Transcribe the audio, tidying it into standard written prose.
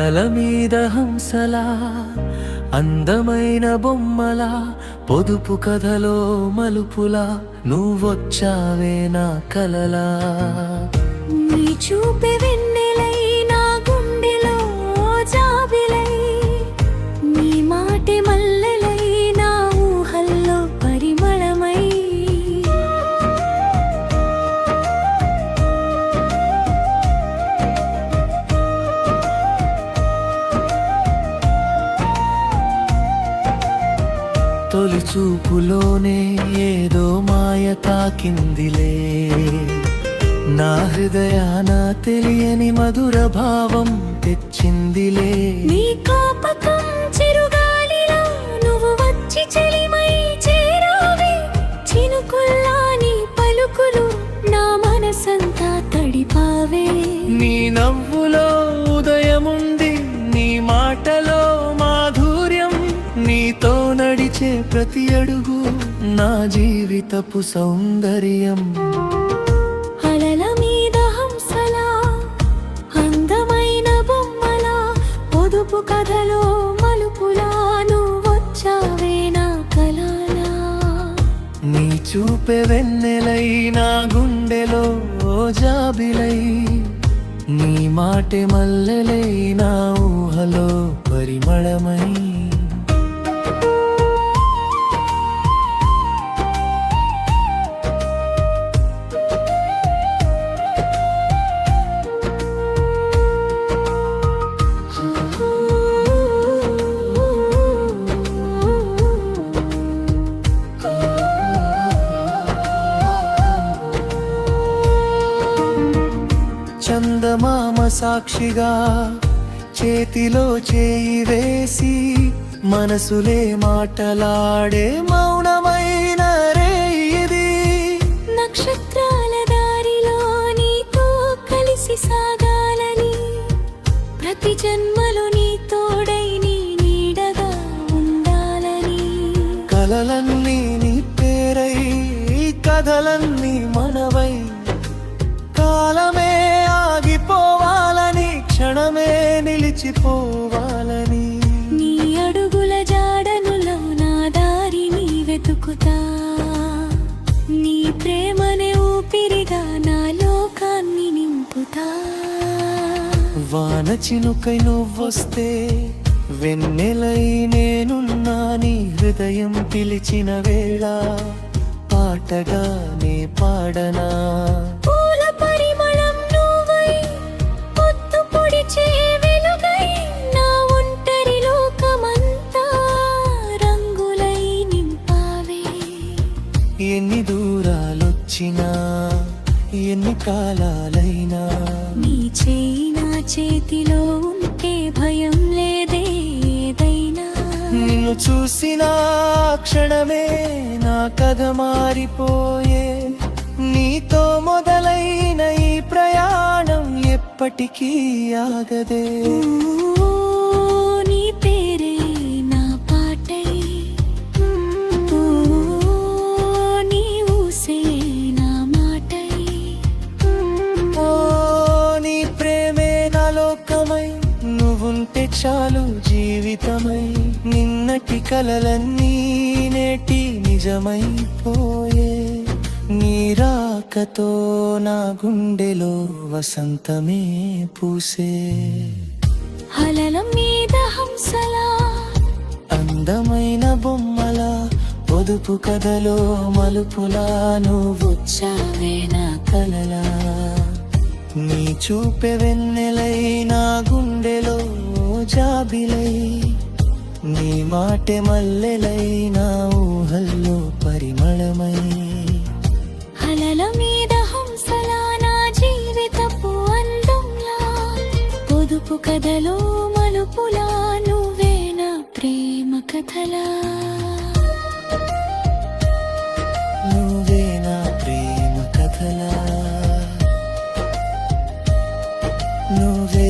అలల మీద హంసలా అందమైన బొమ్మలా పొదుపు కథలో మలుపులా నువ్వొచ్చావే నా కలలా. నీ చూపే వెన్నెలై నా గుండెలో జాబిలై, నీ మాటే మల్లెలై నా ఊహల్లో పరిమళమై. తొలి చూపులోనే ఏదో మాయ తాకిందిలే, నా హృదయాన తెలియని మధుర భావం తెచ్చిందిలే. నీ కోపకం చిరుగాలిలో నువ్వు వచ్చి చెలిమై చేరావే, చినుకుల్లా నీ పలుకులు నా మనసంతా తడిపావే. నీ నవ్వులో ఉదయముంది, నీ మాటలో మాధుర్యం, నీతో నడిచే ప్రతి అడుగు నా జీవితపు సౌందర్యం. అలల మీద హంసలా అందమైన బొమ్మలా పొదుపు కథలో మలుపులా నువ్వొచ్చావే నా కలలా. నీ చూపే వెన్నెలై నా గుండెలో జాబిలై, నీ మాటే మల్లెలై నా ఊహలో పరిమళమై. చందమామ సాక్షిగా చేతిలో చేయి వేసి, మనసులే మాటలాడే మౌనమైన రేయిది. నక్షత్రాల దారిలో నీతో కలిసి సాగాలని, ప్రతి జన్మలో నీ తోడై నీ నీడగా ఉండాలని. కలలన్నీ నీ పేరై, కథలన్నీ మనవై, కాలమే ఆగిపోవాలని, క్షణమే నిలిచిపోవాలని. నీ అడుగుల జాడనులో నా దారిని వెతుకుతా, నీ ప్రేమనే ఊపిరిగా నా లోకాన్ని నింపుతా. వాన చినుకై నువ్వొస్తే వెన్నెలై నేనున్నా, నీ హృదయం పిలిచిన వేళ పాటగా నే పాడనా. పూల పరిమళం నువ్వై, పొద్దు పొడిచే వెలుగై, నా ఒంటరి లోకమంతా రంగులై నింపావే. ఎన్ని దూరాలొచ్చినా, ఎన్ని కాలాలైనా, నీ చేయి నా చేతిలో ఉంటే భయం లేదే ఏదైనా. నిన్ను చూసిన క్షణమే నా కథ మారిపోయే, నీతో మొదలైన ఈ ప్రయాణం ఎప్పటికీ ఆగదే. ఓ, నీ పేరే నా పాటై, ఓ, నీ ఊసే నా మాటై, ఓ నీ ప్రేమే నా లోకమై, నువ్వుంటే చాలు జీవితమై. నిన్నటి కలలన్నీ నేటి నిజమైపోయే, నీ రాకతో నా గుండెలో వసంతమే పూసే. అలల మీద హంసలా అందమైన బొమ్మలా పొదుపు కథలో మలుపులా నువ్వొచ్చావే నా కలలా. నీ చూపే వెన్నెలై నా గుండెలో జాబిలై, నీ మాటే మల్లెలై నా ఊహల్లో పరిమళమై. అలల మీద హంసలా నా జీవితపు అందంలా, పొదుపు కథలో మలుపులా నువ్వే నా ప్రేమ కథలా. నువ్వే నా ప్రేమ కథలా, నువ్వే